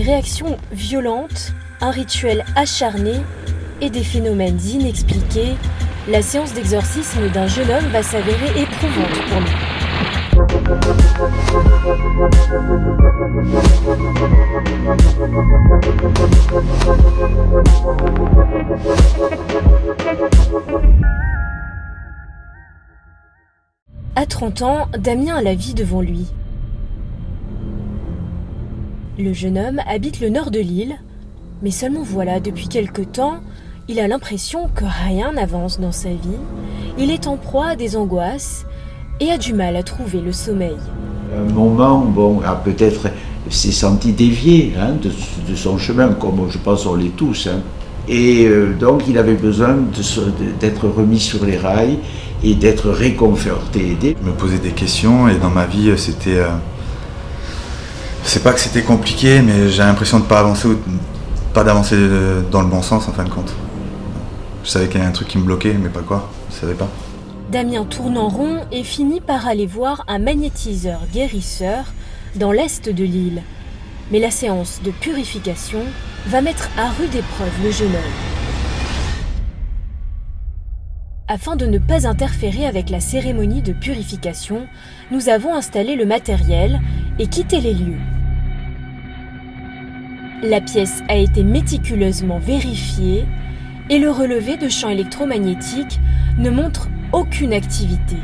réactions violentes, un rituel acharné et des phénomènes inexpliqués, la séance d'exorcisme d'un jeune homme va s'avérer éprouvante pour lui. À 30 ans, Damien a la vie devant lui. Le jeune homme habite le nord de l'île, mais seulement voilà, depuis quelque temps, il a l'impression que rien n'avance dans sa vie, il est en proie à des angoisses et a du mal à trouver le sommeil. À un moment, peut-être s'est senti dévié de son chemin, comme je pense on l'est tous. Et donc il avait besoin d'être remis sur les rails et d'être réconforté, aidé. Je me posais des questions et dans ma vie c'était... c'est pas que c'était compliqué, mais j'ai l'impression de pas avancer dans le bon sens en fin de compte. Je savais qu'il y avait un truc qui me bloquait, mais pas quoi, je savais pas. Damien tourne en rond et finit par aller voir un magnétiseur guérisseur dans l'est de l'île. Mais la séance de purification va mettre à rude épreuve le jeune homme. Afin de ne pas interférer avec la cérémonie de purification, nous avons installé le matériel et quitté les lieux. La pièce a été méticuleusement vérifiée et le relevé de champs électromagnétiques ne montre aucune activité.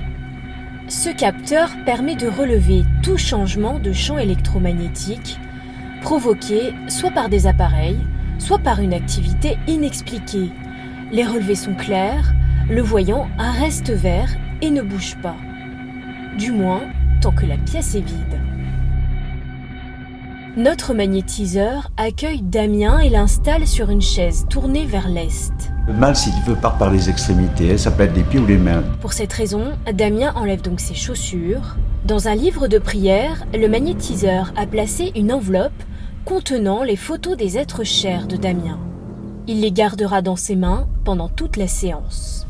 Ce capteur permet de relever tout changement de champ électromagnétique provoqué soit par des appareils, soit par une activité inexpliquée. Les relevés sont clairs, le voyant reste vert et ne bouge pas. Du moins, tant que la pièce est vide. Notre magnétiseur accueille Damien et l'installe sur une chaise tournée vers l'est. Le mal, s'il veut, part par les extrémités, ça peut être les pieds ou les mains. Pour cette raison, Damien enlève donc ses chaussures. Dans un livre de prière, le magnétiseur a placé une enveloppe contenant les photos des êtres chers de Damien. Il les gardera dans ses mains pendant toute la séance.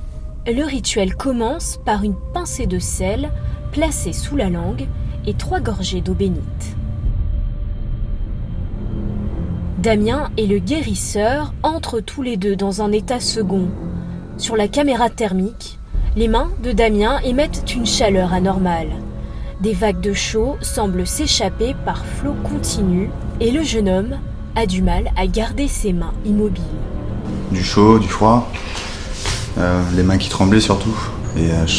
Le rituel commence par une pincée de sel placée sous la langue et 3 gorgées d'eau bénite. Damien et le guérisseur entrent tous les deux dans un état second. Sur la caméra thermique, les mains de Damien émettent une chaleur anormale. Des vagues de chaud semblent s'échapper par flot continu et le jeune homme a du mal à garder ses mains immobiles. Du chaud, du froid, les mains qui tremblaient surtout. Et je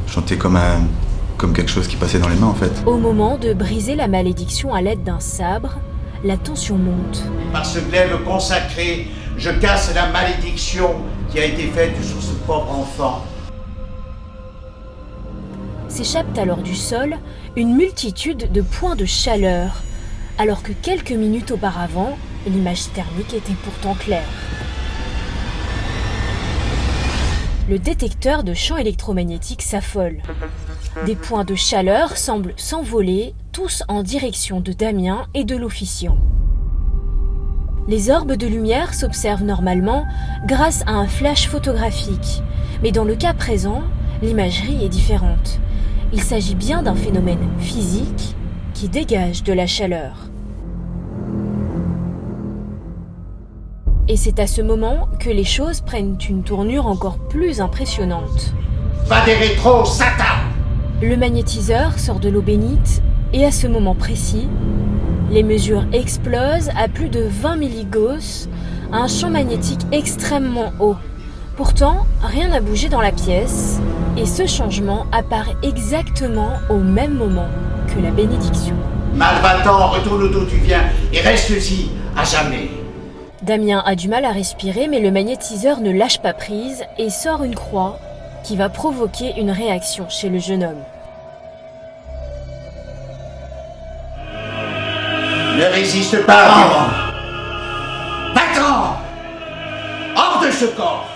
chantais comme quelque chose qui passait dans les mains en fait. Au moment de briser la malédiction à l'aide d'un sabre, la tension monte. Par ce glaive consacré, je casse la malédiction qui a été faite sur ce pauvre enfant. S'échappent alors du sol une multitude de points de chaleur, alors que quelques minutes auparavant, l'image thermique était pourtant claire. Le détecteur de champs électromagnétiques s'affole. Des points de chaleur semblent s'envoler, tous en direction de Damien et de l'officiant. Les orbes de lumière s'observent normalement grâce à un flash photographique, mais dans le cas présent, l'imagerie est différente. Il s'agit bien d'un phénomène physique qui dégage de la chaleur. Et c'est à ce moment que les choses prennent une tournure encore plus impressionnante. Va des rétros, Satan! Le magnétiseur sort de l'eau bénite et à ce moment précis, les mesures explosent à plus de 20 milligauss, un champ magnétique extrêmement haut. Pourtant, rien n'a bougé dans la pièce et ce changement apparaît exactement au même moment que la bénédiction. Mal-va-t'en, retourne d'où tu viens et reste-y à jamais. Damien a du mal à respirer, mais le magnétiseur ne lâche pas prise et sort une croix qui va provoquer une réaction chez le jeune homme. Ne résiste pas, va-t'en! Hors de ce corps!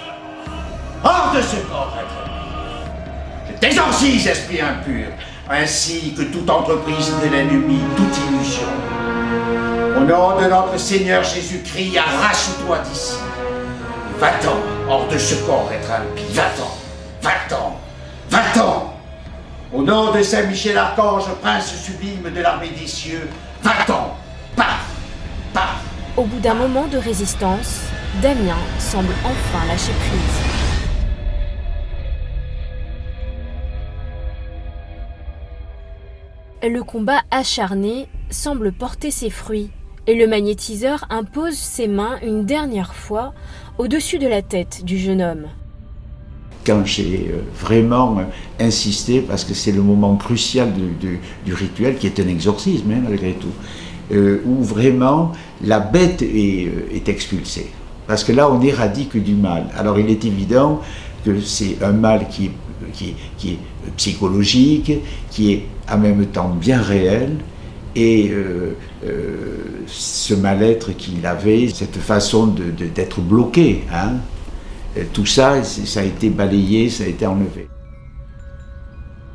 Hors de ce corps, être humain! Je t'exorcise, esprit impur, ainsi que toute entreprise de l'ennemi, toute illusion. Au nom de notre Seigneur Jésus-Christ, arrache-toi d'ici. Va-t'en, hors de ce corps, être impie, va-t'en, va-t'en, va-t'en! Au nom de Saint Michel Archange, prince sublime de l'armée des cieux, va-t'en, pars! Au bout d'un moment de résistance, Damien semble enfin lâcher prise. Le combat acharné semble porter ses fruits et le magnétiseur impose ses mains une dernière fois au-dessus de la tête du jeune homme. Quand j'ai vraiment insisté, parce que c'est le moment crucial du rituel, qui est un exorcisme malgré tout, où vraiment la bête est expulsée. Parce que là on éradique du mal. Alors il est évident que c'est un mal qui est psychologique, qui est en même temps bien réel, et ce mal-être qu'il avait, cette façon d'être bloqué, tout ça, ça a été balayé, ça a été enlevé.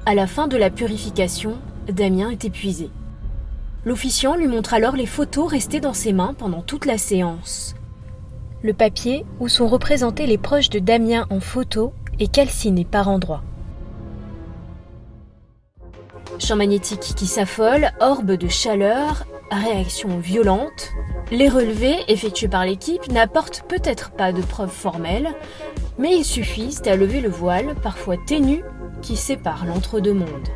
À la fin de la purification, Damien est épuisé. L'officiant lui montre alors les photos restées dans ses mains pendant toute la séance. Le papier où sont représentés les proches de Damien en photo est calciné par endroits. Champ magnétique qui s'affole, orbe de chaleur, réaction violente. Les relevés effectués par l'équipe n'apportent peut-être pas de preuves formelles, mais ils suffisent à lever le voile, parfois ténu, qui sépare l'entre-deux mondes.